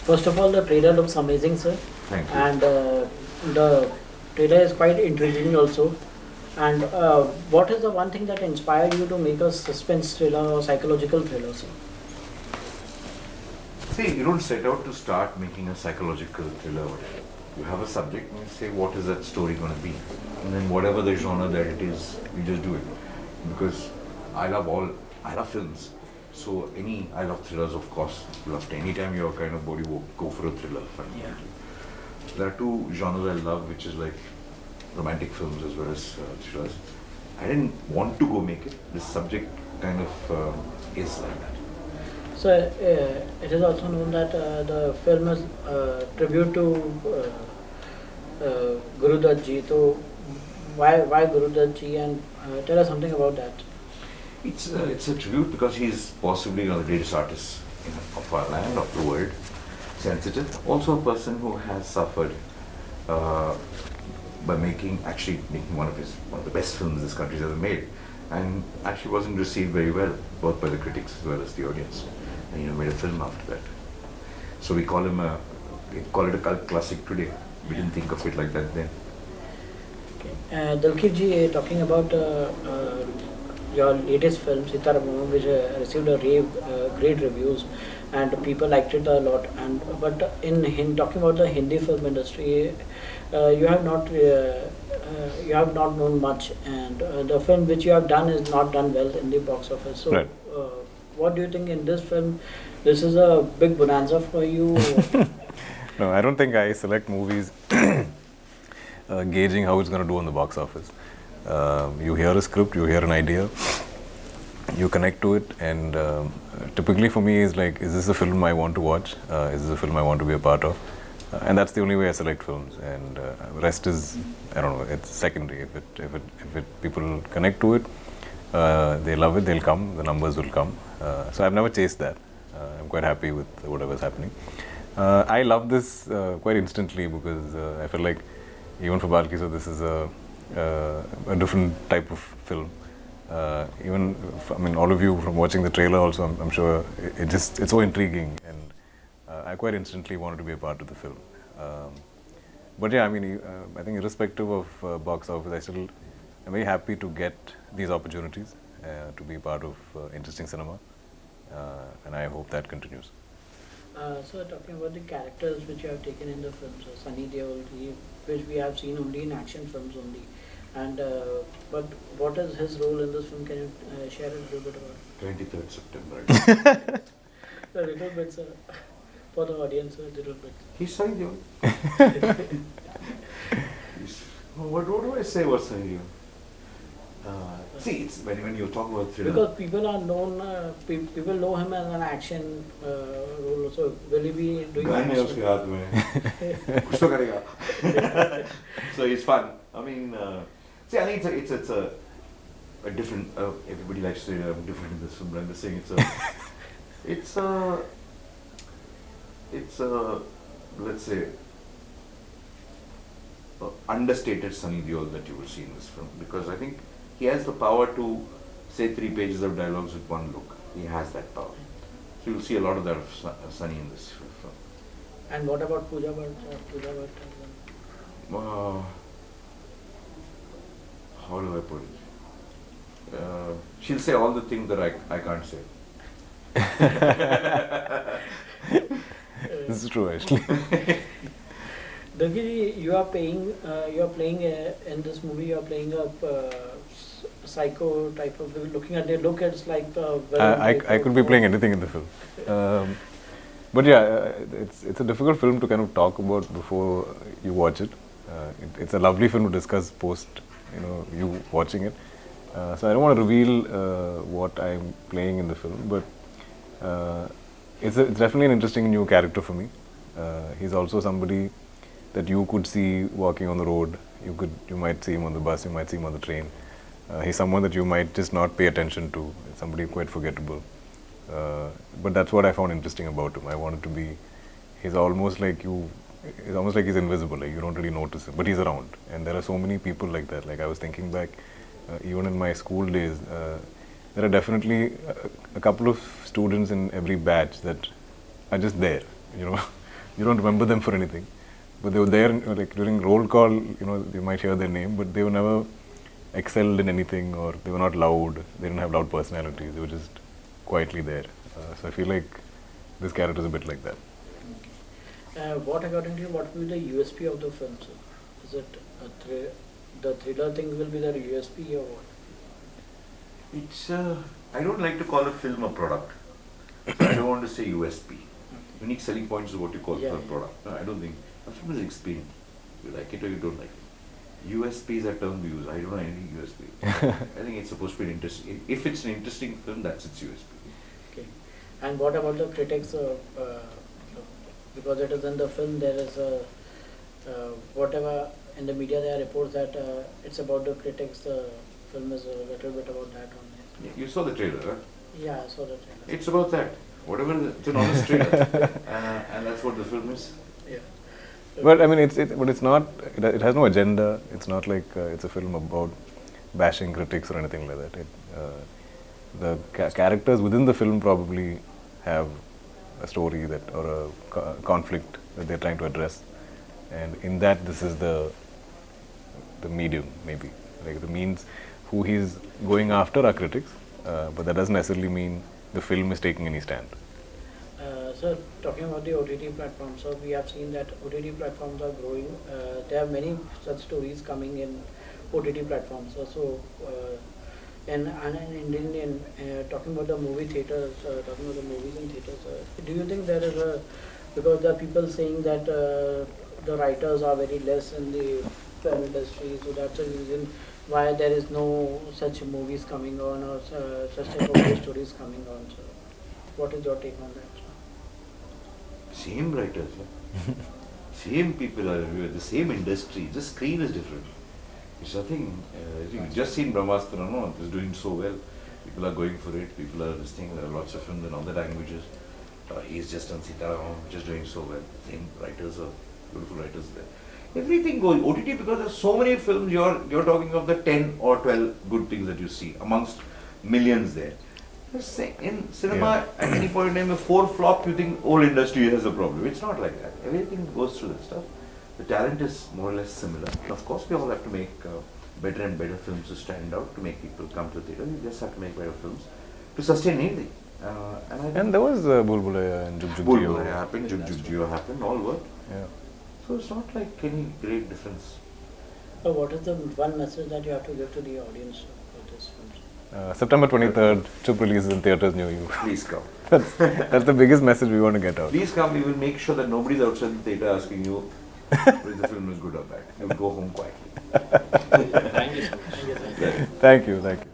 First of all, the trailer looks amazing, sir. Thank you. And the trailer is quite intriguing also. And what is the one thing that inspired you to make a suspense thriller or psychological thriller, sir? See, you don't set out to start making a psychological thriller. You have a subject and you say, what is that story going to be? And then whatever the genre that it is, you just do it. Because I love films. So I love thrillers, of course. Anytime you're kind of bored, you go for a thriller. Yeah. There are two genres I love, which is like romantic films as well as thrillers. I didn't want to go make it. This subject kind of is like that. So it is also known that the film is tribute to Guru Dutt Ji. So why Guru Dutt Ji, and tell us something about that. It's a tribute because he's possibly one of the greatest artists of our land, of the world, sensitive. Also a person who has suffered by making one of the best films this country's ever made, and actually wasn't received very well, both by the critics as well as the audience. And made a film after that. So we call it a cult classic today. We didn't think of it like that then. Okay. Dalkit ji, talking about your latest film, Sitaram, which received great reviews, and people liked it a lot. But in talking about the Hindi film industry, you have not known much, and the film which you have done is not done well in the box office. So, right. What do you think in this film? This is a big bonanza for you. No, I don't think I select movies gauging how it's going to do on the box office. You hear a script, you hear an idea, you connect to it, and typically for me is like, is this a film I want to watch? Is this a film I want to be a part of? And that's the only way I select films. And rest is, I don't know, it's secondary. If people connect to it, they love it, they'll come, the numbers will come. So I've never chased that. I'm quite happy with whatever's happening. I love this quite instantly because I feel like even for Balki, so this is a different type of film. All of you from watching the trailer also, I'm sure it's so intriguing, and I quite instantly wanted to be a part of the film. But yeah, I think irrespective of box office, I'm very happy to get these opportunities to be part of interesting cinema, and I hope that continues. So talking about the characters which you have taken in the film, so Sunny Deol, which we have seen only in action films only, and but what is his role in this film? Can you share a little bit about it? 23rd September. A little bit, sir, for the audience, a little bit. He's Sunny Deol. What do I say about Sunny Deol? See, it's when you talk about thriller. Because people are known, people know him as an action role. So will he be doing Gun hai action? uske haath mein. Kuch to karega. So it's fun. I think it's a different. Everybody likes to say I'm different in this film, but I'm just saying it's a let's say understated Sunny Deol that you will see in this film, because I think he has the power to say 3 pages of dialogues with one look. He has that power. So you'll see a lot of that of Sunny in this film. And what about Pooja Bhatt? How do I put it? She'll say all the things that I can't say. This is true, actually. Dalkit, you are playing in this movie. You are playing a psycho type of. Looking at the look, it's like. I could be playing anything in the film. But yeah, it's a difficult film to kind of talk about before you watch it. It's a lovely film to discuss post, you watching it. So I don't want to reveal what I'm playing in the film, but it's definitely an interesting new character for me. He's also somebody that you could see walking on the road. You might see him on the bus, you might see him on the train. He's someone that you might just not pay attention to. Somebody quite forgettable. But that's what I found interesting about him. I wanted to be. He's almost like he's invisible. Like you don't really notice him, but he's around. And there are so many people like that. Like I was thinking back, even in my school days, there are definitely a couple of students in every batch that are just there. you don't remember them for anything. But they were there, like during roll call, you might hear their name, but they were never excelled in anything, or they were not loud. They didn't have loud personalities. They were just quietly there. So I feel like this character is a bit like that. What, according to you, what will be the USP of the film, sir? Is it the thriller thing will be the USP or what? It's I don't like to call a film a product. So I don't want to say USP. Unique selling points is what you call for a product. No, I don't think. A film is experience. You like it or you don't like it. USP is a term we use. I don't know any USP. I think it's supposed to be interesting. If it's an interesting film, that's its USP. Okay. And what about the critics? Because it is in the film, there is whatever in the media there are reports that it's about the critics. The film is a little bit about that only. Yeah, you saw the trailer, right? Yeah, I saw the trailer. It's about that. It's an honest trailer, and that's what the film is. Yeah. But I mean, but it's not. It has no agenda. It's not like it's a film about bashing critics or anything like that. The characters within the film probably have a story or a conflict that they're trying to address, and in that, this is the medium, maybe, like the means. Who he's going after are critics, but that doesn't necessarily mean the film is taking any stand. So talking about the OTT platforms, so we have seen that OTT platforms are growing. There are many such stories coming in OTT platforms. And in Indian, talking about the movie theaters, talking about the movies in theaters, do you think there is because there are people saying that the writers are very less in the film industry, so that's the reason why there is no such movies coming on or such type of stories coming on. So what is your take on that? Same writers, same people are here, the same industry, the screen is different. It's nothing, you've just seen Brahmastra, no? It's doing so well. People are going for it, people are listening, there are lots of films in other languages. He's just on Sitaram, just doing so well. Same writers are, beautiful writers there. Everything goes, OTT, because there's so many films, you're talking of the 10 or 12 good things that you see amongst millions there. In cinema, at any point in time, if 4 flop, you think whole industry has a problem. It's not like that. Everything goes through that stuff. The talent is more or less similar. And of course, we all have to make better and better films to stand out, to make people come to the theatre. We just have to make better films to sustain anything. And there was Bhool Bhulaiyaa and Jug Jug Bhool Jio. Bhulaiyaa happened, Jug Jug Jio happened, all worked. Yeah. So it's not like any great difference. So what is the one message that you have to give to the audience for this film? September 23rd, Chup releases in theatres near you. Please come. That's the biggest message we want to get out. Please come, we will make sure that nobody's outside the theatre asking you whether the film is good or bad. You will go home quietly. Thank you so much. Thank you.